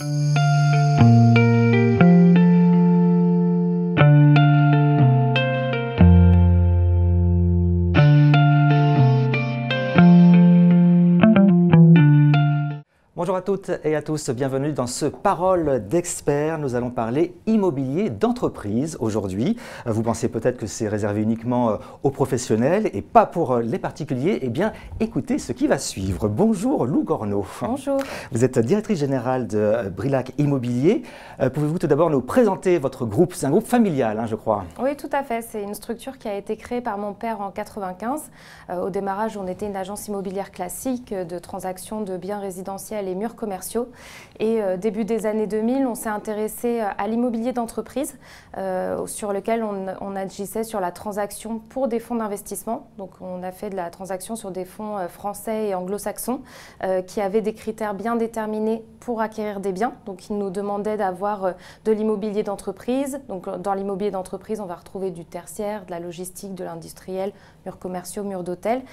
Bonjour à toutes et à tous, bienvenue dans ce Parole d'experts. Nous allons parler immobilier d'entreprise aujourd'hui. Vous pensez peut-être que c'est réservé uniquement aux professionnels et pas pour les particuliers. Eh bien, écoutez ce qui va suivre. Bonjour Lou Gorneau. Bonjour. Vous êtes directrice générale de Brilac Immobilier. Pouvez-vous tout d'abord nous présenter votre groupe? C'est un groupe familial, je crois. Oui, tout à fait. C'est une structure qui a été créée par mon père en 1995. Au démarrage, on était une agence immobilière classique de transactions de biens résidentiels et murs commerciaux. Et début des années 2000, on s'est intéressé à l'immobilier d'entreprise sur lequel on agissait sur la transaction pour des fonds d'investissement. Donc on a fait de la transaction sur des fonds français et anglo-saxons qui avaient des critères bien déterminés pour acquérir des biens. Donc ils nous demandaient d'avoir de l'immobilier d'entreprise. Donc dans l'immobilier d'entreprise, on va retrouver du tertiaire, de la logistique, de l'industriel, murs commerciaux, murs d'hôtel,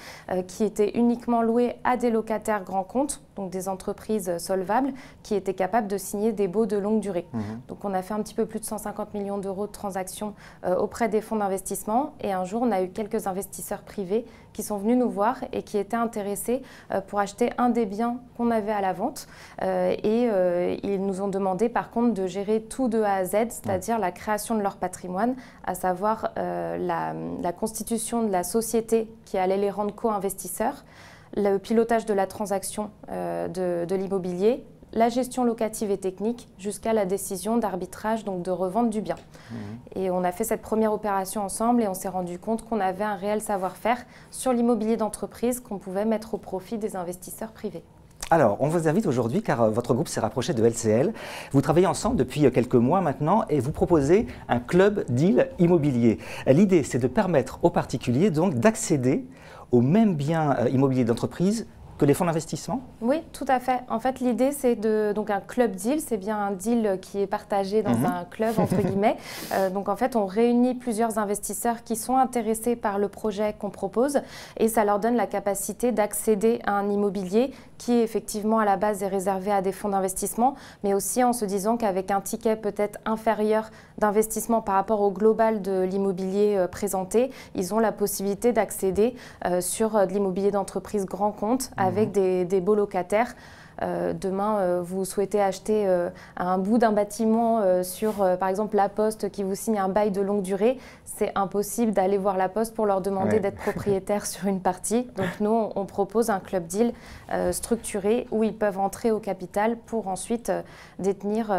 qui étaient uniquement loués à des locataires grands comptes, donc des entreprises solvables qui étaient capables de signer des baux de longue durée. Donc on a fait un petit peu plus de 150 millions d'euros de transactions auprès des fonds d'investissement et un jour on a eu quelques investisseurs privés qui sont venus nous voir et qui étaient intéressés pour acheter un des biens qu'on avait à la vente ils nous ont demandé par contre de gérer tout de A à Z, c'est-à-dire la création de leur patrimoine, à savoir la constitution de la société qui allait les rendre co-investisseurs, le pilotage de la transaction de l'immobilier, la gestion locative et technique jusqu'à la décision d'arbitrage, donc de revente du bien. Et on a fait cette première opération ensemble et on s'est rendu compte qu'on avait un réel savoir-faire sur l'immobilier d'entreprise qu'on pouvait mettre au profit des investisseurs privés. Alors, on vous invite aujourd'hui car votre groupe s'est rapproché de LCL. Vous travaillez ensemble depuis quelques mois maintenant et vous proposez un club deal immobilier. L'idée, c'est de permettre aux particuliers donc d'accéder aux mêmes biens immobiliers d'entreprise que les fonds d'investissement? Oui, tout à fait. En fait, l'idée, c'est donc un club deal. C'est bien un deal qui est partagé dans un club, entre guillemets. Donc, en fait, on réunit plusieurs investisseurs qui sont intéressés par le projet qu'on propose et ça leur donne la capacité d'accéder à un immobilier qui, effectivement, à la base, est réservé à des fonds d'investissement, mais aussi en se disant qu'avec un ticket peut-être inférieur d'investissement par rapport au global de l'immobilier présenté, ils ont la possibilité d'accéder sur de l'immobilier d'entreprise grand compte avec des beaux locataires. Demain, vous souhaitez acheter un bout d'un bâtiment sur, par exemple, La Poste qui vous signe un bail de longue durée. C'est impossible d'aller voir La Poste pour leur demander d'être propriétaire sur une partie. Donc nous, on propose un club deal structuré où ils peuvent entrer au capital pour ensuite détenir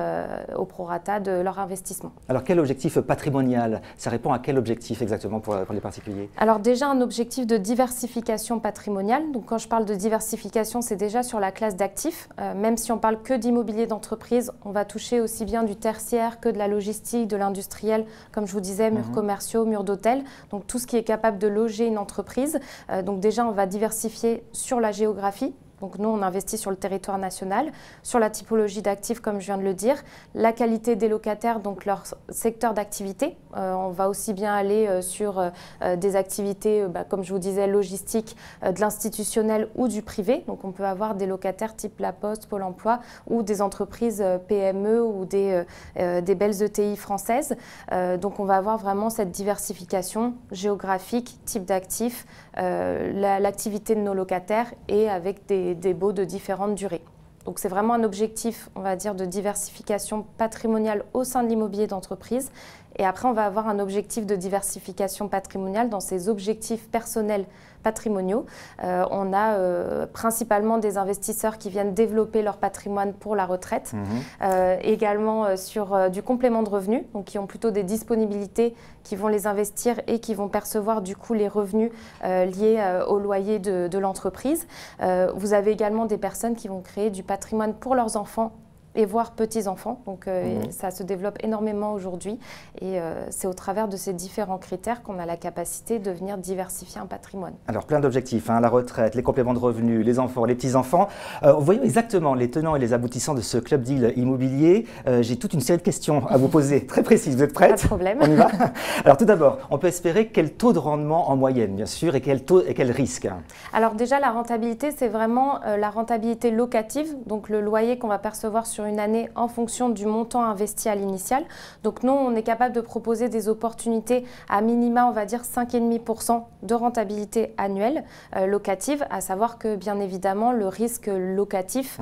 au prorata de leur investissement. Alors quel objectif patrimonial? Ça répond à quel objectif exactement pour les particuliers? Alors déjà un objectif de diversification patrimoniale. Donc quand je parle de diversification, c'est déjà sur la classe d'actifs. Même si on parle que d'immobilier d'entreprise, on va toucher aussi bien du tertiaire que de la logistique, de l'industriel, comme je vous disais, murs commerciaux, murs d'hôtel, donc tout ce qui est capable de loger une entreprise. Donc déjà, on va diversifier sur la géographie. Donc nous, on investit sur le territoire national, sur la typologie d'actifs, comme je viens de le dire, la qualité des locataires, donc leur secteur d'activité. On va aussi bien aller sur des activités, comme je vous disais, logistiques, de l'institutionnel ou du privé. Donc on peut avoir des locataires type La Poste, Pôle emploi ou des entreprises PME ou des belles ETI françaises. Donc on va avoir vraiment cette diversification géographique, type d'actifs, l'activité de nos locataires et avec des baux de différentes durées. Donc c'est vraiment un objectif, on va dire, de diversification patrimoniale au sein de l'immobilier d'entreprise. Et après, on va avoir un objectif de diversification patrimoniale dans ses objectifs personnels patrimoniaux. On a principalement des investisseurs qui viennent développer leur patrimoine pour la retraite. Également sur du complément de revenus, donc qui ont plutôt des disponibilités qui vont les investir et qui vont percevoir du coup les revenus liés au loyer de l'entreprise. Vous avez également des personnes qui vont créer du patrimoine pour leurs enfants et voire petits-enfants. Donc ça se développe énormément aujourd'hui et c'est au travers de ces différents critères qu'on a la capacité de venir diversifier un patrimoine. Alors plein d'objectifs, la retraite, les compléments de revenus, les enfants, les petits-enfants. Voyons exactement les tenants et les aboutissants de ce club deal immobilier. J'ai toute une série de questions à vous poser, très précises. Vous êtes prête? Pas de problème. On y va. Alors tout d'abord, on peut espérer quel taux de rendement en moyenne, bien sûr, et quel taux et quel risque? Alors déjà, la rentabilité, c'est vraiment la rentabilité locative, donc le loyer qu'on va percevoir sur sur une année en fonction du montant investi à l'initial. Donc nous, on est capable de proposer des opportunités à minima, on va dire 5,5% de rentabilité annuelle locative, à savoir que bien évidemment, le risque locatif,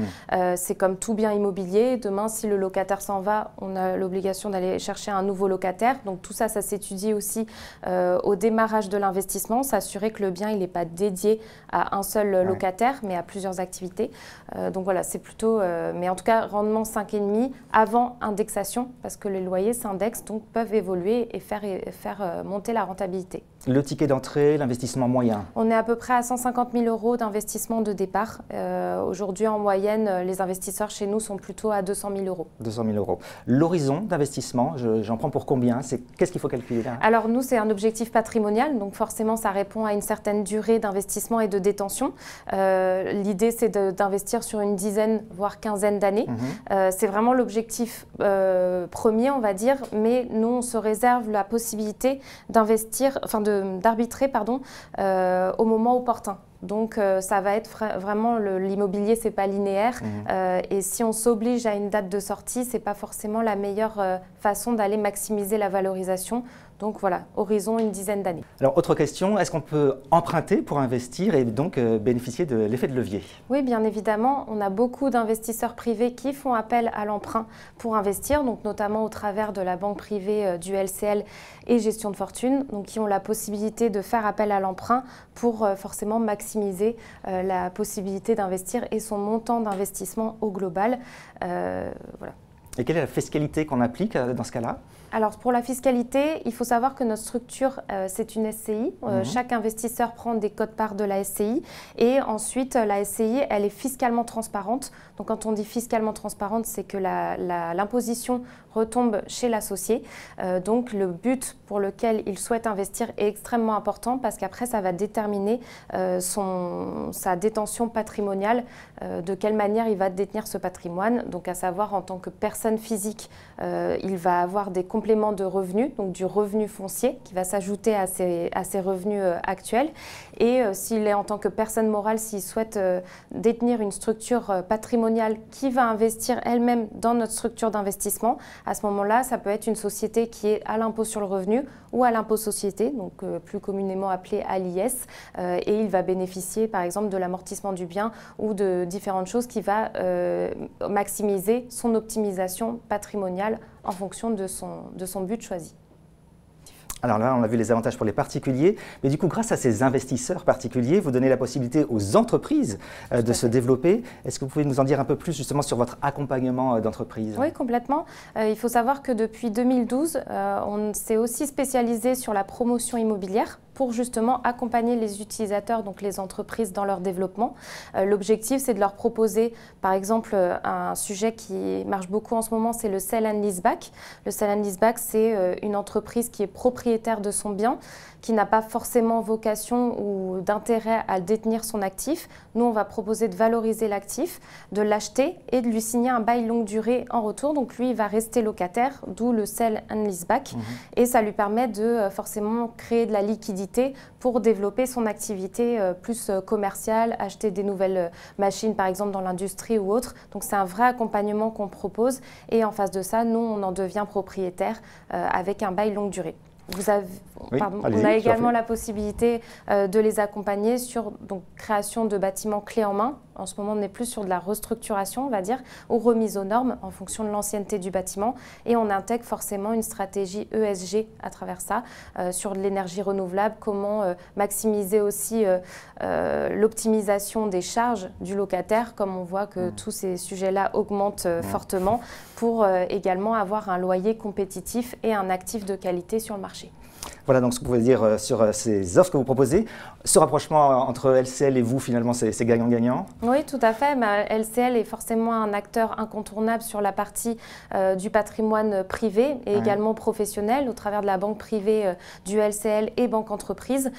c'est comme tout bien immobilier. Demain, si le locataire s'en va, on a l'obligation d'aller chercher un nouveau locataire. Donc tout ça, ça s'étudie aussi au démarrage de l'investissement, s'assurer que le bien il n'est pas dédié à un seul locataire, mais à plusieurs activités. Donc voilà, c'est plutôt, mais en tout cas, rendement 5,5 avant indexation, parce que les loyers s'indexent, donc peuvent évoluer et faire monter la rentabilité. Le ticket d'entrée, l'investissement moyen? On est à peu près à 150 000 € d'investissement de départ. Aujourd'hui, en moyenne, les investisseurs chez nous sont plutôt à 200 000 €. 200 000 €. L'horizon d'investissement, j'en prends pour combien? Qu'est-ce qu'il faut calculer là? Alors nous, c'est un objectif patrimonial, donc forcément, ça répond à une certaine durée d'investissement et de détention. L'idée, c'est d'investir sur une dizaine, voire quinzaine d'années. C'est vraiment l'objectif premier, on va dire, mais nous, on se réserve la possibilité d'investir, enfin d'arbitrer, pardon, au moment opportun. Donc ça va être vraiment, l'immobilier, c'est pas linéaire, et si on s'oblige à une date de sortie, c'est pas forcément la meilleure façon d'aller maximiser la valorisation. Donc voilà, horizon une dizaine d'années. Alors autre question, est-ce qu'on peut emprunter pour investir et donc bénéficier de l'effet de levier? Oui, bien évidemment, on a beaucoup d'investisseurs privés qui font appel à l'emprunt pour investir, donc notamment au travers de la banque privée du LCL et gestion de fortune, donc qui ont la possibilité de faire appel à l'emprunt pour forcément maximiser la possibilité d'investir et son montant d'investissement au global. Voilà. Et quelle est la fiscalité qu'on applique dans ce cas-là? Alors pour la fiscalité, il faut savoir que notre structure, c'est une SCI. Chaque investisseur prend des quotes-parts de la SCI et ensuite la SCI, elle est fiscalement transparente. Donc quand on dit fiscalement transparente, c'est que l'imposition retombe chez l'associé. Donc le but pour lequel il souhaite investir est extrêmement important parce qu'après ça va déterminer sa détention patrimoniale, de quelle manière il va détenir ce patrimoine. Donc à savoir en tant que personne physique, il va avoir des complément de revenus, donc du revenu foncier qui va s'ajouter à ses revenus actuels. Et s'il est en tant que personne morale, s'il souhaite détenir une structure patrimoniale qui va investir elle-même dans notre structure d'investissement, à ce moment-là, ça peut être une société qui est à l'impôt sur le revenu ou à l'impôt société, donc plus communément appelé à l'IS, et il va bénéficier par exemple de l'amortissement du bien ou de différentes choses qui va maximiser son optimisation patrimoniale en fonction de son but choisi. Alors là, on a vu les avantages pour les particuliers, mais du coup, grâce à ces investisseurs particuliers, vous donnez la possibilité aux entreprises de se développer. Est-ce que vous pouvez nous en dire un peu plus justement sur votre accompagnement d'entreprise? Oui, complètement. Il faut savoir que depuis 2012, on s'est aussi spécialisé sur la promotion immobilière pour justement accompagner les utilisateurs, donc les entreprises, dans leur développement. L'objectif, c'est de leur proposer, par exemple, un sujet qui marche beaucoup en ce moment, c'est le sell and leaseback. Le sell and leaseback, c'est une entreprise qui est propriétaire de son bien, qui n'a pas forcément vocation ou d'intérêt à détenir son actif. Nous, on va proposer de valoriser l'actif, de l'acheter et de lui signer un bail longue durée en retour. Donc lui, il va rester locataire, d'où le sell and leaseback. Et ça lui permet de forcément créer de la liquidité pour développer son activité plus commerciale, acheter des nouvelles machines, par exemple dans l'industrie ou autre. Donc c'est un vrai accompagnement qu'on propose. Et en face de ça, nous, on en devient propriétaire avec un bail longue durée. On a également la possibilité de les accompagner sur création de bâtiments clés en main. En ce moment, on est plus sur de la restructuration, on va dire, ou remise aux normes en fonction de l'ancienneté du bâtiment. Et on intègre forcément une stratégie ESG à travers ça, sur de l'énergie renouvelable, comment maximiser aussi l'optimisation des charges du locataire, comme on voit que tous ces sujets-là augmentent fortement, pour également avoir un loyer compétitif et un actif de qualité sur le marché. Voilà donc ce que vous pouvez dire sur ces offres que vous proposez. Ce rapprochement entre LCL et vous, finalement, c'est gagnant-gagnant? Oui, tout à fait. LCL est forcément un acteur incontournable sur la partie du patrimoine privé et également professionnel au travers de la banque privée du LCL et banque entreprise.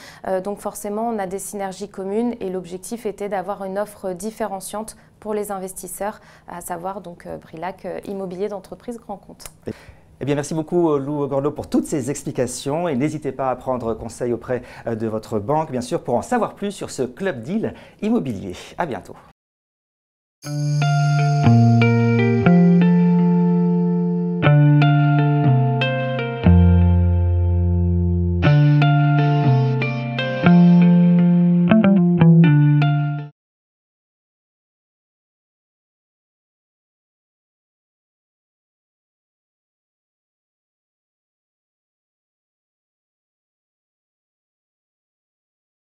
Donc forcément, on a des synergies communes et l'objectif était d'avoir une offre différenciante pour les investisseurs, à savoir donc Brilac Immobilier d'entreprise Grand Compte. Eh bien, merci beaucoup Lou Gorlot pour toutes ces explications et n'hésitez pas à prendre conseil auprès de votre banque, bien sûr, pour en savoir plus sur ce club deal immobilier. À bientôt.